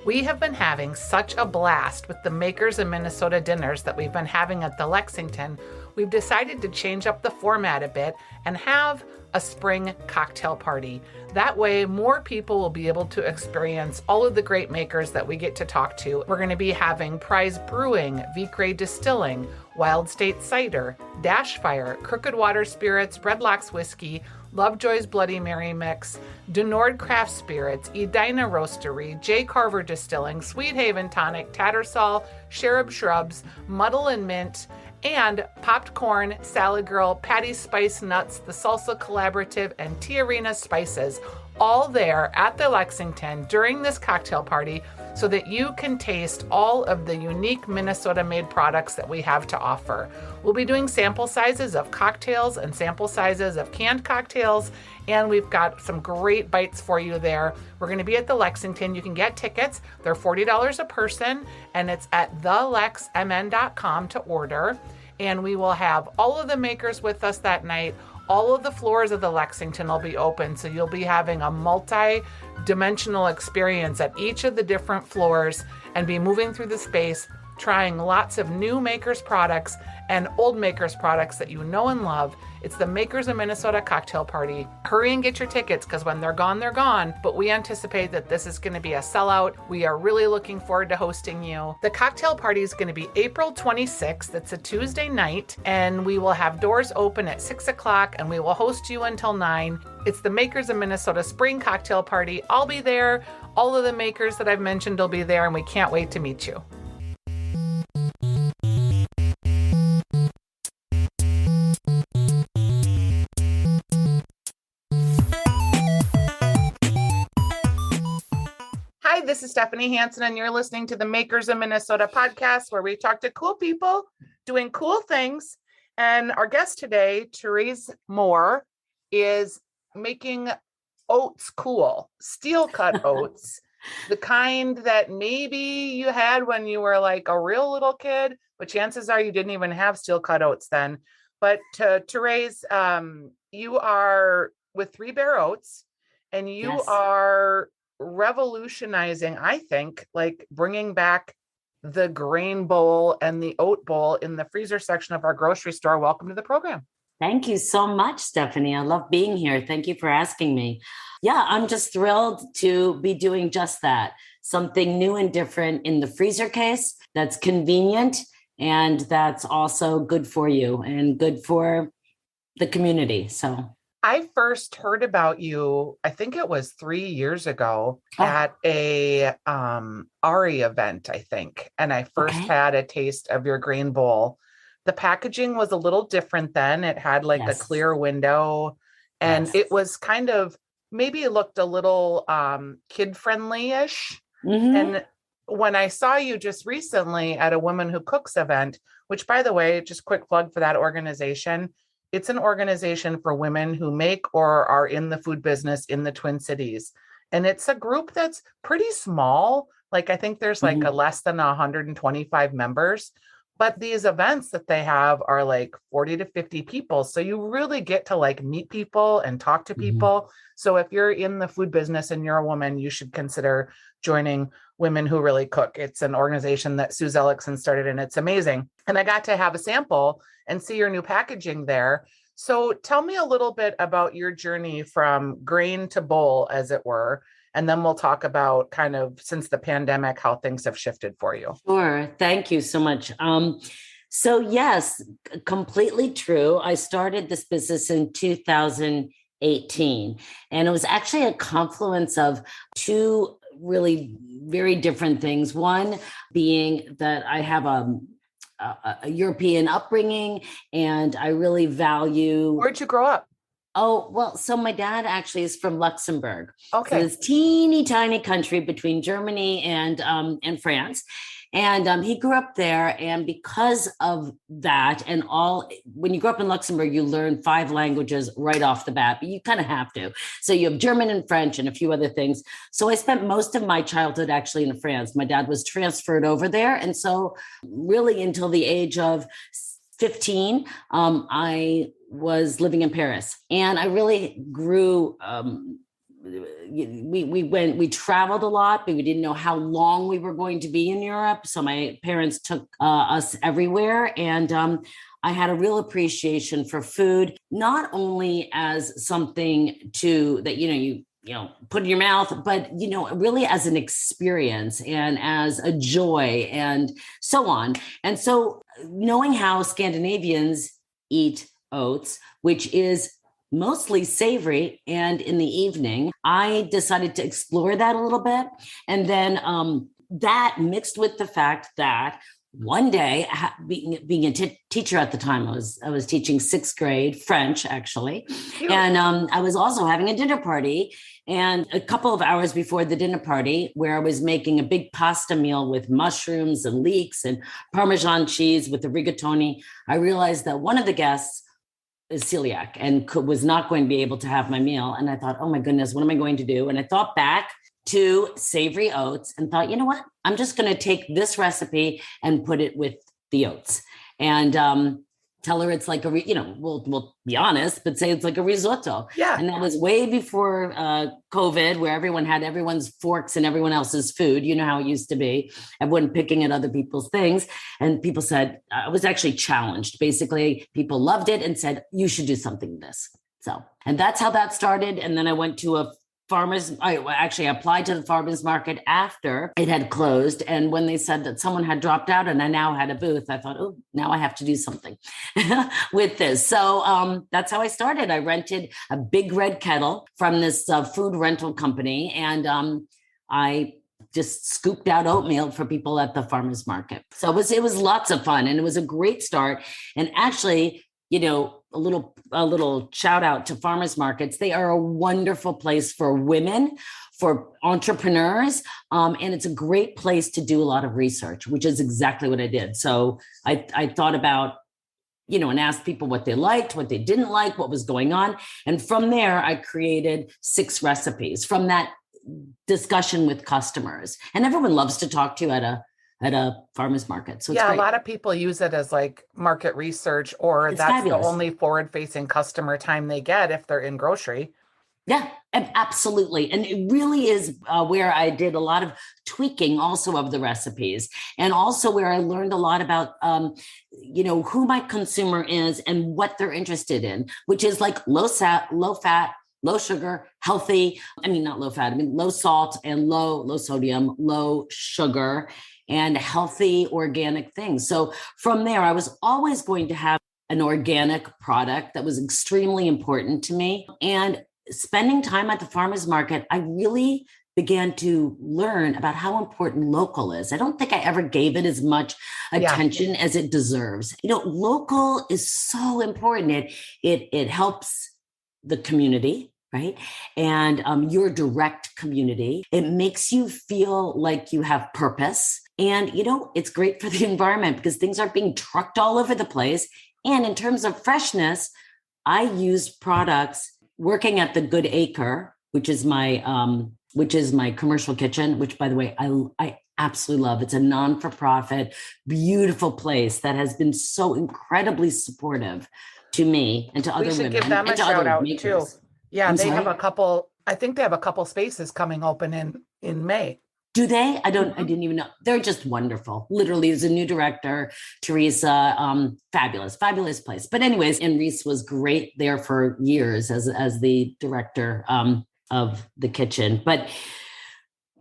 We have been having such a blast with the Makers in Minnesota dinners that we've been having at the Lexington. We've decided to change up the format a bit and have a spring cocktail party. That way, more people will be able to experience all of the great makers that we get to talk to. We're going to be having Prize Brewing, Vicre Distilling, Wild State Cider, Dash Fire, Crooked Water Spirits, Redlocks Whiskey, Lovejoy's Bloody Mary Mix, Denord Craft Spirits, Edina Roastery, J. Carver Distilling, Sweet Haven Tonic, Tattersall, Cherub Shrubs, Muddle and Mint, and Popped Corn, Salad Girl, Patty's Spice Nuts, the Salsa Collaborative, and Tiarina Spices, all there at the Lexington during this cocktail party so that you can taste all of the unique Minnesota-made products that we have to offer. We'll be doing sample sizes of cocktails and sample sizes of canned cocktails, and we've got some great bites for you there. We're going to be at the Lexington. You can get tickets. They're $40 a person, and it's at thelexmn.com to order. And we will have all of the makers with us that night. All of the floors of the Lexington will be open, so you'll be having a multi-dimensional experience at each of the different floors and be moving through the space, trying lots of new makers products and old makers products that you know and love. It's the Makers in Minnesota cocktail party. Hurry and get your tickets, because when they're gone, they're gone. But we anticipate that this is going to be a sellout. We are really looking forward to hosting you. The cocktail party is going to be April 26th. It's a Tuesday night, and we will have doors open at 6 o'clock, and we will host you until 9. It's the Makers in Minnesota Spring Cocktail Party. I'll be there. All of the makers that I've mentioned will be there, and we can't wait to meet you. Hi, this is Stephanie Hansen, and you're listening to the Makers in Minnesota podcast, where we talk to cool people doing cool things. And our guest today, Therese Moore, is making oats cool, steel cut oats, the kind that maybe you had when you were like a real little kid, but chances are you didn't even have steel cut oats then. But Therese, you are with 3 Bear Oats, and you Yes. are revolutionizing, I think, like bringing back the grain bowl and the oat bowl in the freezer section of our grocery store. Welcome to the program. Thank you so much, Stephanie. I love being here. Thank you for asking me. Yeah, I'm just thrilled to be doing just that. Something new and different in the freezer case that's convenient, and that's also good for you and good for the community. So I first heard about you, I think it was 3 years ago at a Ari event, I think. And I first had a taste of your grain bowl. The packaging was a little different then. It had like a clear window, and it was kind of, maybe it looked a little kid-friendly-ish. And when I saw you just recently at a Women Who Cooks event, which, by the way, just quick plug for that organization, it's an organization for women who make or are in the food business in the Twin Cities. And it's a group that's pretty small. Like, I think there's like a less than 125 members, but these events that they have are like 40 to 50 people. So you really get to like meet people and talk to people. So if you're in the food business and you're a woman, you should consider joining Women Who Really Cook. It's an organization that Suze Ellickson started, and it's amazing. And I got to have a sample and see your new packaging there. So tell me a little bit about your journey from grain to bowl, as it were, and then we'll talk about kind of, since the pandemic, how things have shifted for you. Sure. Thank you so much. So yes, completely true. I started this business in 2018, and it was actually a confluence of 2 really very different things. One being that I have a European upbringing, and I really value. Where'd you grow up? Oh, well, so my dad actually is from Luxembourg. Okay. So this teeny tiny country between Germany and France. And he grew up there. And because of that, and when you grow up in Luxembourg, you learn 5 languages right off the bat, but you kind of have to. So you have German and French and a few other things. So I spent most of my childhood actually in France. My dad was transferred over there. And so really until the age of 15, I was living in Paris, and I really grew we traveled a lot, but we didn't know how long we were going to be in Europe. So my parents took us everywhere. And I had a real appreciation for food, not only as something that, put in your mouth, but, really as an experience and as a joy and so on. And so knowing how Scandinavians eat oats, which is mostly savory, and in the evening, I decided to explore that a little bit. And then that mixed with the fact that one day, being a teacher at the time, I was teaching sixth grade French, actually. Cute. And I was also having a dinner party. And a couple of hours before the dinner party, where I was making a big pasta meal with mushrooms and leeks and Parmesan cheese with the rigatoni, I realized that one of the guests is celiac and was not going to be able to have my meal. And I thought, oh my goodness, what am I going to do? And I thought back to savory oats and thought, you know what? I'm just going to take this recipe and put it with the oats and tell her it's like we'll be honest, but say it's like a risotto. Yeah. And that was way before COVID, where everyone had everyone's forks and everyone else's food. You know how it used to be. Everyone picking at other people's things. And people said, I was actually challenged. Basically, people loved it and said, you should do something with this. So, and that's how that started. And then I went to I applied to the farmers market after it had closed. And when they said that someone had dropped out and I now had a booth, I thought, oh, now I have to do something with this. So that's how I started. I rented a big red kettle from this food rental company. And I just scooped out oatmeal for people at the farmers market. So it was lots of fun, and it was a great start. And actually, a little shout out to farmers markets. They are a wonderful place for women, for entrepreneurs. And it's a great place to do a lot of research, which is exactly what I did. So I thought about, and asked people what they liked, what they didn't like, what was going on. And from there, I created 6 recipes from that discussion with customers. And everyone loves to talk to you at a farmer's market. So a lot of people use it as like market research, or that's fabulous. The only forward-facing customer time they get if they're in grocery. Yeah, absolutely. And it really is where I did a lot of tweaking also of the recipes, and also where I learned a lot about, who my consumer is and what they're interested in, which is like low fat, low sugar, healthy. I mean, not low fat, low salt and low sodium, low sugar, and healthy organic things. So from there, I was always going to have an organic product that was extremely important to me. And spending time at the farmers market, I really began to learn about how important local is. I don't think I ever gave it as much attention as it deserves. Local is so important. It helps the community, right? And your direct community. It makes you feel like you have purpose. And, it's great for the environment because things aren't being trucked all over the place. And in terms of freshness, I use products working at the Good Acre, which is my commercial kitchen, which, by the way, I absolutely love. It's a non-for-profit, beautiful place that has been so incredibly supportive to me and to other women. We should give them a shout out too. Yeah, they have a couple. I think they have a couple spaces coming open in May. Do they? I didn't even know. They're just wonderful. Literally, there's a new director, Teresa. Fabulous place. But anyways, and Reese was great there for years as the director of the kitchen. But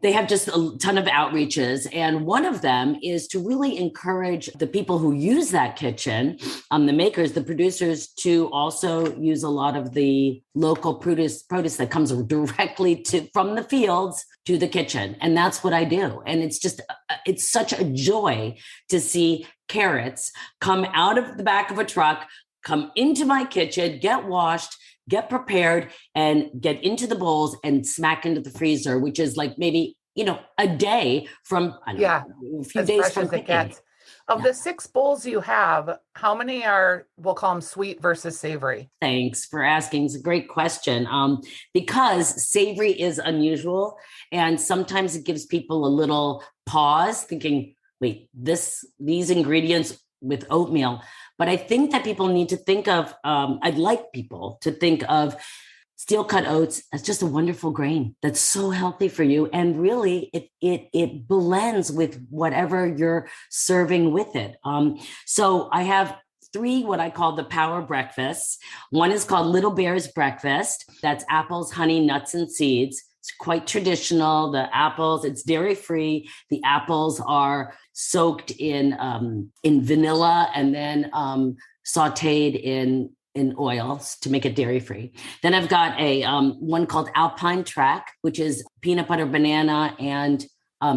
they have just a ton of outreaches. And one of them is to really encourage the people who use that kitchen, the makers, the producers, to also use a lot of the local produce that comes directly from the fields to the kitchen. And that's what I do. And it's such a joy to see carrots come out of the back of a truck, come into my kitchen, get washed, get prepared, and get into the bowls and smack into the freezer, which is like maybe, a day from, a few days from picking. Of the 6 bowls you have, how many are, we'll call them sweet versus savory? Thanks for asking. It's a great question. Because savory is unusual, and sometimes it gives people a little pause thinking, wait, these ingredients with oatmeal. But I think that people need to think of, I'd like people to think of steel cut oats. That's just a wonderful grain that's so healthy for you. And really it blends with whatever you're serving with it. So I have three, what I call the power breakfasts. One is called Little Bear's Breakfast. That's apples, honey, nuts, and seeds. It's quite traditional. The apples, it's dairy free. The apples are soaked in vanilla and then sauteed in oils to make it dairy free. Then I've got a one called Alpine Track, which is peanut butter, banana, and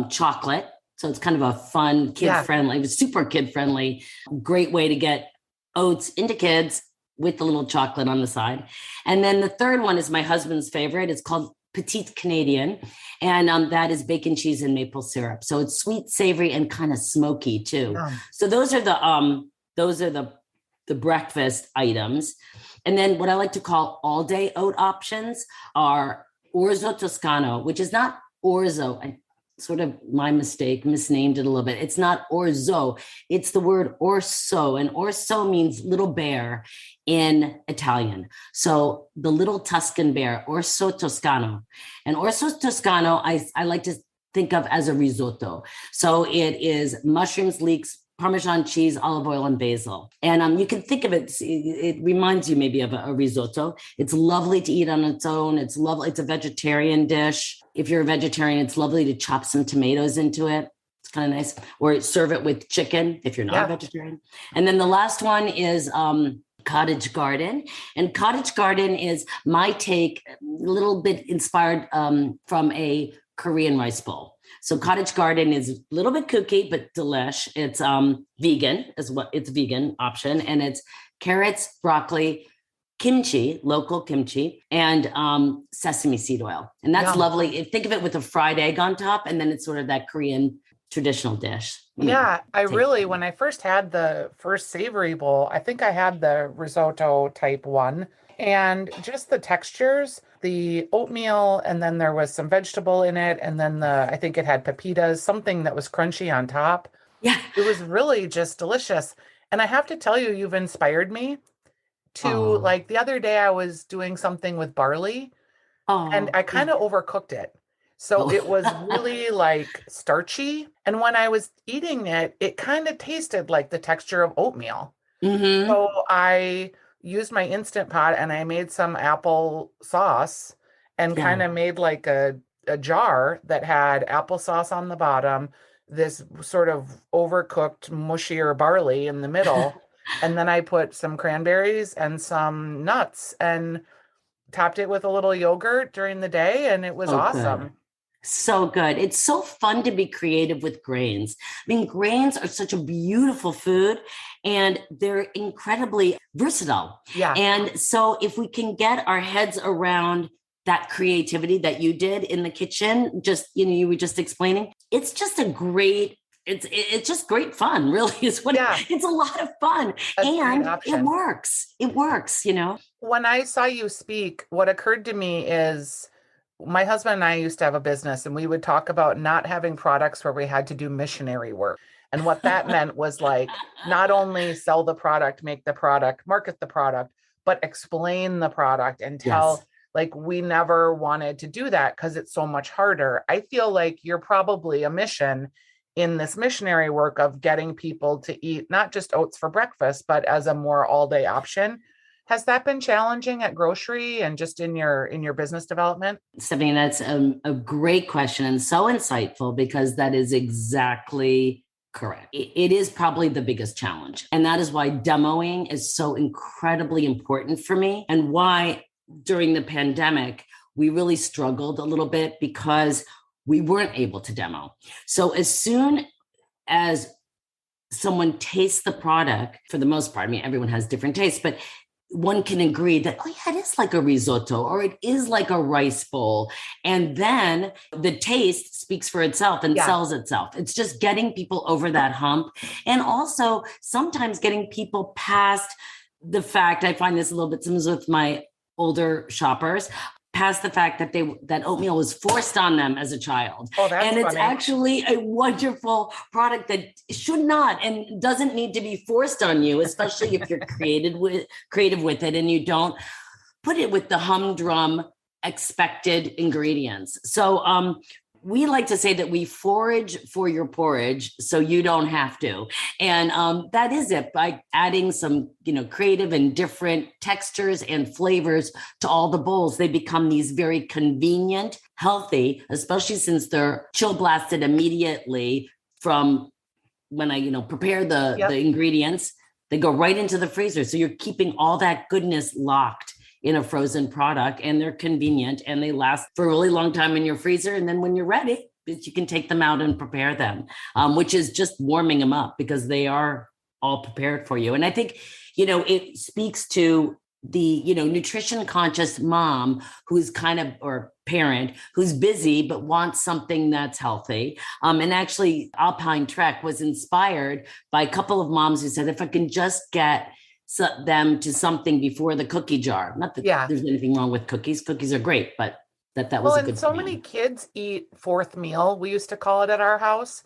chocolate. So it's kind of a fun, kid-friendly, super kid-friendly, great way to get oats into kids with the little chocolate on the side. And then the third one is my husband's favorite. It's called Petite Canadian. And that is bacon, cheese, and maple syrup. So it's sweet, savory, and kind of smoky too. So those are the breakfast items. And then what I like to call all day oat options are orzo toscano, which is not orzo. Sort of my mistake, misnamed it a little bit. It's not orzo, it's the word orso, and orso means little bear in Italian. So the little Tuscan bear, orso toscano. And orso toscano, I like to think of as a risotto. So it is mushrooms, leeks, Parmesan cheese, olive oil, and basil. And you can think of it, it reminds you maybe of a risotto. It's lovely to eat on its own. It's lovely. It's a vegetarian dish. If you're a vegetarian, it's lovely to chop some tomatoes into it. It's kind of nice. Or serve it with chicken if you're not a vegetarian. And then the last one is cottage garden. And cottage garden is my take, a little bit inspired from a Korean rice bowl. So cottage garden is a little bit kooky, but delish. It's vegan is what it's vegan option. And it's carrots, broccoli, kimchi, local kimchi, and sesame seed oil. And that's lovely. Think of it with a fried egg on top. And then it's sort of that Korean traditional dish. Yeah, when I first had the first savory bowl, I think I had the risotto type one. And just the textures, the oatmeal, and then there was some vegetable in it. And then I think it had pepitas, something that was crunchy on top. Yeah. It was really just delicious. And I have to tell you, you've inspired me to, like the other day I was doing something with barley and I kind of overcooked it. So it was really like starchy. And when I was eating it, it kind of tasted like the texture of oatmeal. Mm-hmm. So I used my Instant Pot and I made some apple sauce and kind of made like a jar that had applesauce on the bottom, this sort of overcooked, mushier barley in the middle. And then I put some cranberries and some nuts and topped it with a little yogurt during the day. And it was awesome. Good. So good. It's so fun to be creative with grains. I mean, grains are such a beautiful food and they're incredibly versatile. Yeah. And so if we can get our heads around that creativity that you did in the kitchen, just, you were just explaining, it's just it's just great fun, really is what it's a lot of fun. And it works. It works, When I saw you speak, what occurred to me is my husband and I used to have a business and we would talk about not having products where we had to do missionary work. And what that meant was like, not only sell the product, make the product, market the product, but explain the product and tell, like, we never wanted to do that because it's so much harder. I feel like you're probably a mission in this missionary work of getting people to eat not just oats for breakfast, but as a more all day option. Has that been challenging at grocery and just in your business development? Stephanie, that's a great question and so insightful because that is exactly correct. It is probably the biggest challenge. And that is why demoing is so incredibly important for me and why during the pandemic, we really struggled a little bit because we weren't able to demo. So as soon as someone tastes the product, for the most part, I mean, everyone has different tastes, but one can agree that, it is like a risotto or it is like a rice bowl. And then the taste speaks for itself and sells itself. It's just getting people over that hump. And also sometimes getting people past the fact, I find this a little bit similar with my older shoppers, past the fact that that oatmeal was forced on them as a child. And it's actually a wonderful product that should not and doesn't need to be forced on you, especially if you're creative with it and you don't put it with the humdrum expected ingredients. So we like to say that we forage for your porridge so you don't have to. And that is it. By adding some, creative and different textures and flavors to all the bowls, they become these very convenient, healthy, especially since they're chill blasted immediately from when I, prepare the ingredients. They go right into the freezer. So you're keeping all that goodness locked in a frozen product, and they're convenient and they last for a really long time in your freezer. And then when you're ready, you can take them out and prepare them, which is just warming them up because they are all prepared for you. And I think, it speaks to the, nutrition conscious mom who's or parent who's busy, but wants something that's healthy. And actually Alpine Trek was inspired by a couple of moms who said, if I can just get them to something before the cookie jar. Not that there's anything wrong with cookies. Cookies are great, but that was a good so many kids eat fourth meal, we used to call it at our house,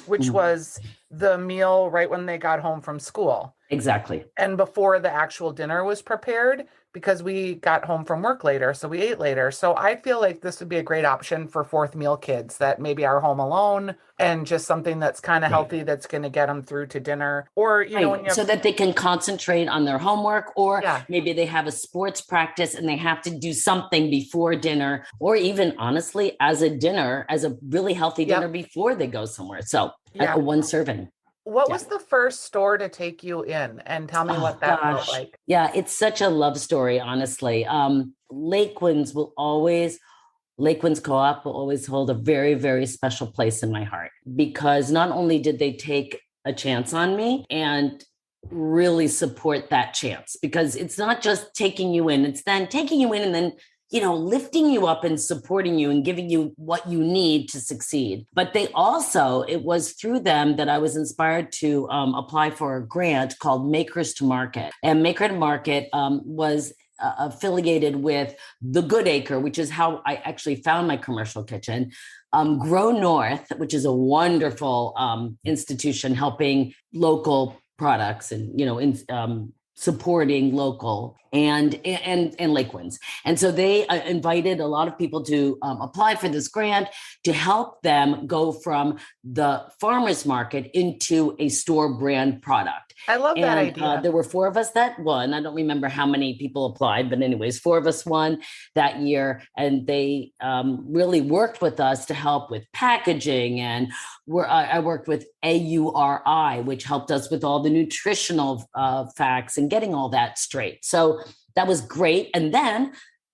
which was the meal right when they got home from school. Exactly. And before the actual dinner was prepared, because we got home from work later, so we ate later. So I feel like this would be a great option for fourth meal kids that maybe are home alone and just something that's kind of healthy that's going to get them through to dinner. Or, so that they can concentrate on their homework, or maybe they have a sports practice and they have to do something before dinner, or even honestly as a really healthy dinner before they go somewhere. So one serving. What was the first store to take you in? And tell me what that felt like. Yeah, it's such a love story, honestly. Lakewinds Co-op will always hold a very, very special place in my heart, because not only did they take a chance on me and really support that chance, because it's not just taking you in, it's then taking you in and then lifting you up and supporting you and giving you what you need to succeed. But it was through them that I was inspired to apply for a grant called Makers to Market. And Maker to Market was affiliated with the Good Acre, which is how I actually found my commercial kitchen. Grow North, which is a wonderful institution helping local products and, supporting local and Lakewinds. And so they invited a lot of people to apply for this grant to help them go from the farmer's market into a store brand product. I love that idea. There were 4 of us that won. I don't remember how many people applied, but anyways, 4 of us won that year. And they really worked with us to help with packaging. And I worked with AURI, which helped us with all the nutritional facts and getting all that straight. So that was great. And then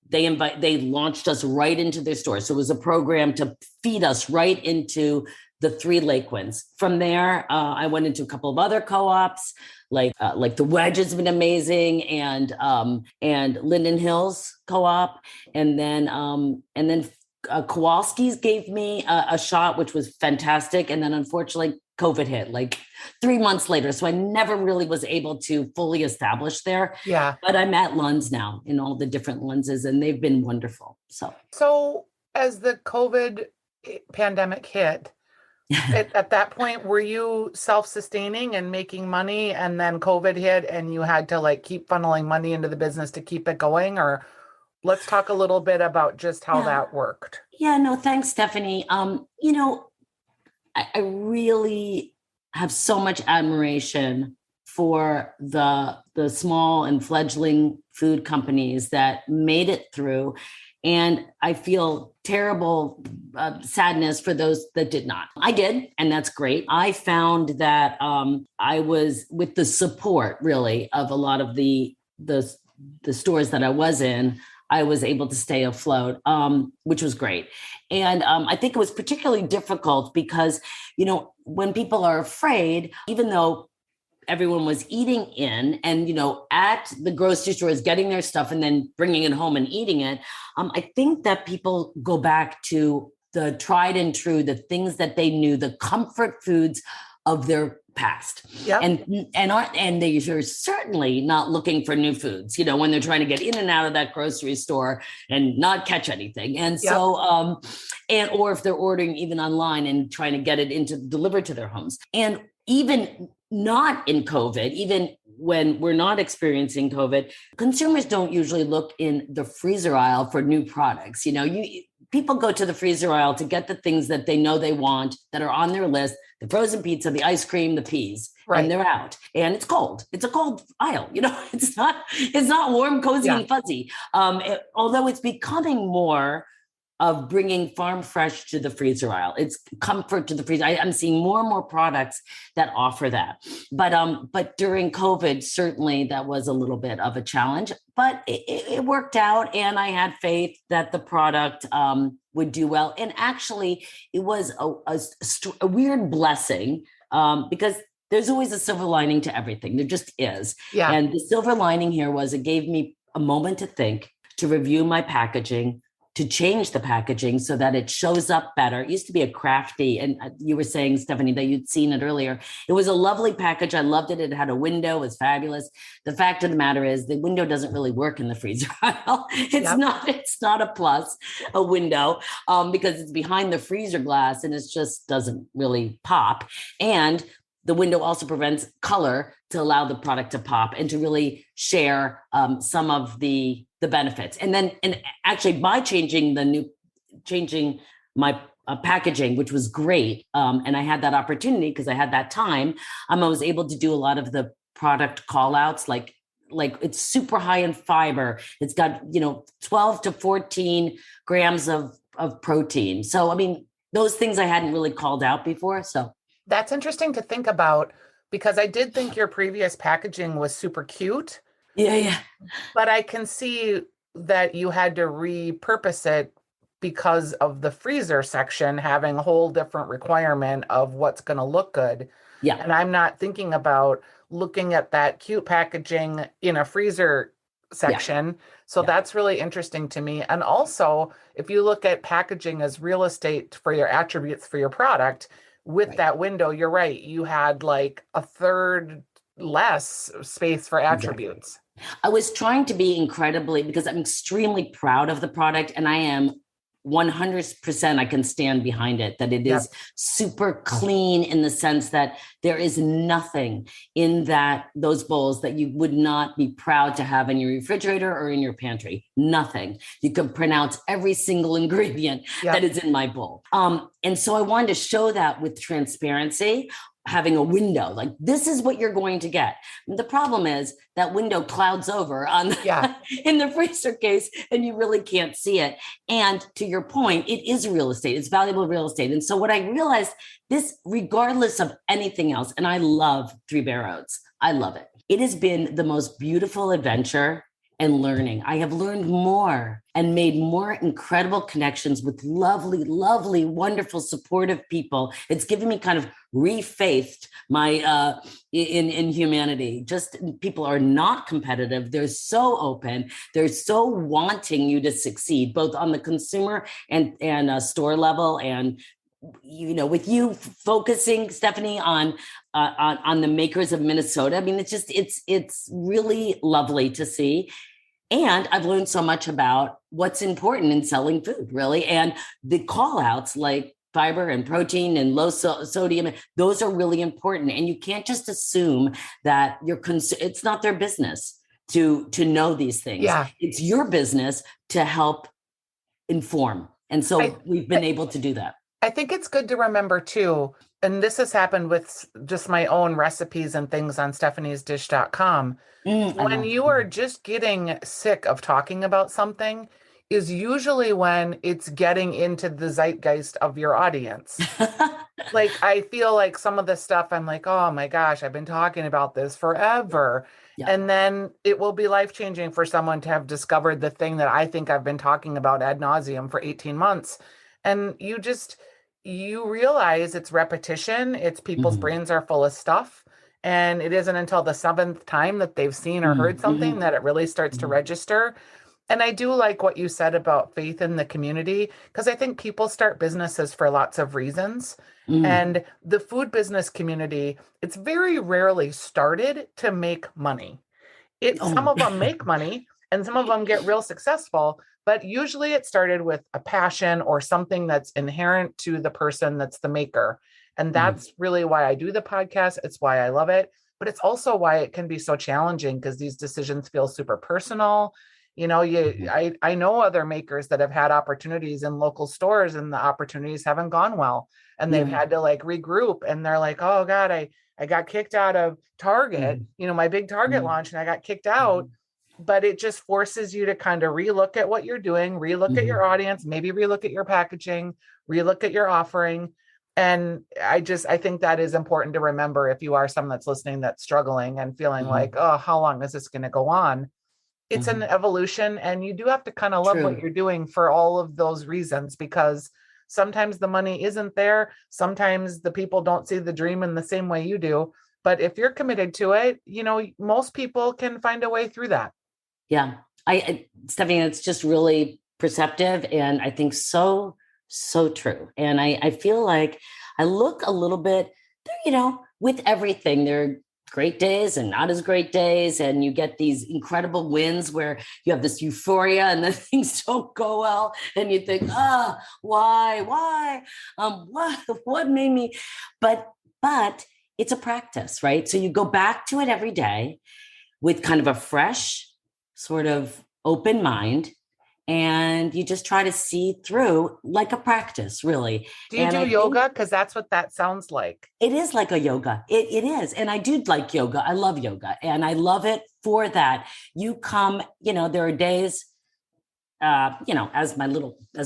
they launched us right into their store. So it was a program to feed us right into the 3 Lakewinds. From there, I went into a couple of other co-ops, like the Wedge has been amazing, and Linden Hills Co-op, and then Kowalski's gave me a shot, which was fantastic. And then unfortunately, COVID hit like 3 months later. So I never really was able to fully establish there. Yeah. But I'm at Lunds now in all the different Lundses, and they've been wonderful. So as the COVID pandemic hit, at that point, were you self-sustaining and making money, and then COVID hit and you had to keep funneling money into the business to keep it going? Or let's talk a little bit about just how that worked. Yeah, no, thanks, Stephanie. I really have so much admiration for the small and fledgling food companies that made it through. And I feel terrible sadness for those that did not. I did, and that's great. I found that I was, with the support really of a lot of the stores that I was in, I was able to stay afloat, which was great. And I think it was particularly difficult because, when people are afraid, even though everyone was eating in and, at the grocery stores, getting their stuff and then bringing it home and eating it, I think that people go back to the tried and true, the things that they knew, the comfort foods of their past. Yep. And they are certainly not looking for new foods, when they're trying to get in and out of that grocery store and not catch anything. And so, or if they're ordering even online and trying to get it delivered to their homes. And even not in COVID, even when we're not experiencing COVID, consumers don't usually look in the freezer aisle for new products. People go to the freezer aisle to get the things that they know they want, that are on their list: the frozen pizza, the ice cream, the peas, Right. and they're out. And it's cold. It's a cold aisle. It's not warm, cozy, and fuzzy. Although it's becoming more of bringing farm fresh to the freezer aisle. It's comfort to the freezer. I'm seeing more and more products that offer that. But during COVID, certainly that was a little bit of a challenge, but it worked out. And I had faith that the product would do well. And actually, it was a weird blessing because there's always a silver lining to everything. There just is. Yeah. And the silver lining here was it gave me a moment to think, to review my packaging, to change the packaging so that it shows up better. It used to be a crafty, and you were saying, Stephanie, that you'd seen it earlier. It was a lovely package. I loved it. It had a window. It was fabulous. The fact of the matter is the window doesn't really work in the freezer aisle. It's not a plus, a window, because it's behind the freezer glass and it just doesn't really pop. And the window also prevents color to allow the product to pop and to really share some of the benefits. And actually by changing my packaging, which was great. And I had that opportunity because I had that time. I was able to do a lot of the product call outs, like it's super high in fiber. It's got, 12 to 14 grams of protein. So, those things I hadn't really called out before. So that's interesting to think about, because I did think your previous packaging was super cute. Yeah. But I can see that you had to repurpose it because of the freezer section having a whole different requirement of what's going to look good. Yeah. And I'm not thinking about looking at that cute packaging in a freezer section. So that's really interesting to me. And also, if you look at packaging as real estate for your attributes for your product, with that window, you're right. You had like a third less space for attributes. Exactly. I was trying to be because I'm extremely proud of the product, and I am 100%, I can stand behind it, that it is super clean in the sense that there is nothing in those bowls that you would not be proud to have in your refrigerator or in your pantry. Nothing. You can pronounce every single ingredient that is in my bowl. And so I wanted to show that with transparency, having a window, like this is what you're going to get. The problem is that window clouds over on in the freezer case, and you really can't see it. And to your point, it is real estate. It's valuable real estate. And so what I realized, this, regardless of anything else, and I love Three Bear Oats. I love it. It has been the most beautiful adventure and learning. I have learned more and made more incredible connections with lovely, lovely, wonderful, supportive people. It's given me kind of refaithed my in humanity. Just people are not competitive. They're so open. They're so wanting you to succeed, both on the consumer and store level. And with you focusing, Stephanie, on the makers of Minnesota, it's really lovely to see. And I've learned so much about what's important in selling food, really. And the call outs like fiber and protein and low sodium, those are really important. And you can't just assume that it's not their business to know these things. Yeah. It's your business to help inform. And so we've been able to do that. I think it's good to remember too, and this has happened with just my own recipes and things on stephaniesdish.com. When you are just getting sick of talking about something is usually when it's getting into the zeitgeist of your audience. Like, I feel like some of the stuff I'm like, oh my gosh, I've been talking about this forever. Yeah. And then it will be life-changing for someone to have discovered the thing that I think I've been talking about ad nauseum for 18 months. And you realize it's repetition. It's people's brains are full of stuff. And it isn't until the seventh time that they've seen or heard something that it really starts to register. And I do like what you said about faith in the community, because I think people start businesses for lots of reasons. And the food business community, it's very rarely started to make money. Some of them make money and some of them get real successful, but usually it started with a passion or something that's inherent to the person that's the maker. And that's really why I do the podcast. It's why I love it. but it's also why it can be so challenging because these decisions feel super personal. I know other makers that have had opportunities in local stores and the opportunities haven't gone well, and they've Yeah. had to like regroup, and they're like, oh God, I got kicked out of Target, Mhm. my big Target Mhm. launch, and I got kicked out. But it just forces you to kind of relook at what you're doing, relook at your Mhm. audience, maybe relook at your packaging, relook at your offering. And I think that is important to remember if you are someone that's listening that's struggling and feeling like, Mhm. oh, how long is this going to go on? It's an Mhm. evolution, and you do have to kind of love what True. you're doing for all of those reasons, because sometimes the money isn't there. Sometimes the people don't see the dream in the same way you do. But if you're committed to it, most people can find a way through that. Yeah. Stephanie, it's just really perceptive and I think so, so true. And I feel like I look a little bit, with everything, there are great days and not as great days. And you get these incredible wins where you have this euphoria and then things don't go well. And you think, why? What made me, but it's a practice, right? So you go back to it every day with kind of a fresh, sort of open mind, and you just try to see through like a practice, really. Do you And do I think yoga? Because that's what that sounds like. it is like a yoga. It is. And I do like yoga. I love yoga and I love it for that. You come, there are days as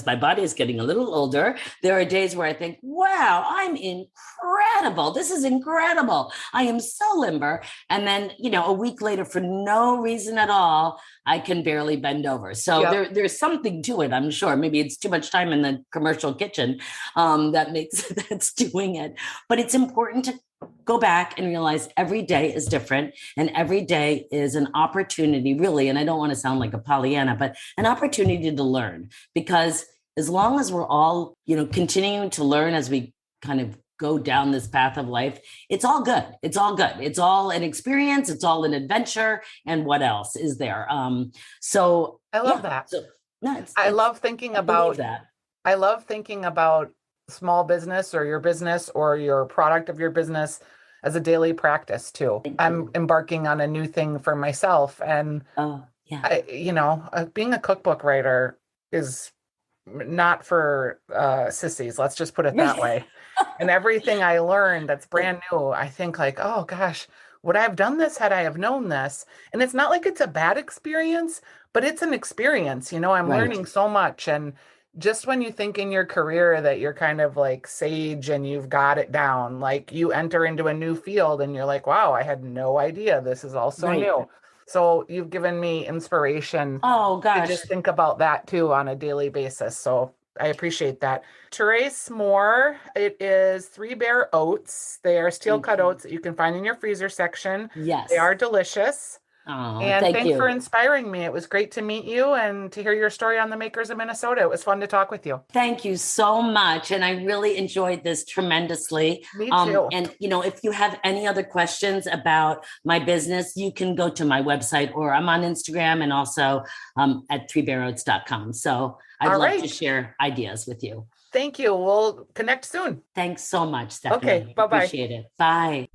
my body is getting a little older, there are days where I think, wow, I'm incredible. This is incredible. I am so limber. And then, a week later, for no reason at all, I can barely bend over. So Yep. there's something to it, I'm sure. Maybe it's too much time in the commercial kitchen that's doing it. But it's important to go back and realize every day is different and every day is an opportunity, really. And I don't want to sound like a Pollyanna, but an opportunity to learn, because as long as we're all, continuing to learn as we kind of go down this path of life, it's all good. It's all good. It's all an experience. It's all an adventure. And what else is there? So I love yeah. that. So no, I love thinking I believe about that. I love thinking about small business or your business or your product of your business as a daily practice too. Thank I'm you. embarking on a new thing for myself, and Oh, yeah. being a cookbook writer is not for sissies. Let's just put it that way. And everything I learned that's brand new, I think like, oh gosh, would I have done this had I have known this? And it's not like it's a bad experience, but it's an experience. I'm Right. learning so much. And just when you think in your career that you're kind of like sage and you've got it down, like you enter into a new field and you're like, wow, I had no idea this is all so Right. new. So you've given me inspiration Oh, to gosh. just think about that too on a daily basis. So I appreciate that. Trace Moore, it is 3 Bear Oats. They are steel Thank cut you. oats that you can find in your freezer section. They Yes. are delicious. Oh, And thank thanks for you. inspiring me. It was great to meet you and to hear your story on the makers of Minnesota. It was fun to talk with you. Thank you so much. And I really enjoyed this tremendously. Me too. And, if you have any other questions about my business, you can go to my website, or I'm on Instagram and also at 3bearoats.com. So I'd All love to right. share ideas with you. Thank you. We'll connect soon. Thanks so much, Okay. Stephanie. Bye bye. Appreciate it. Bye.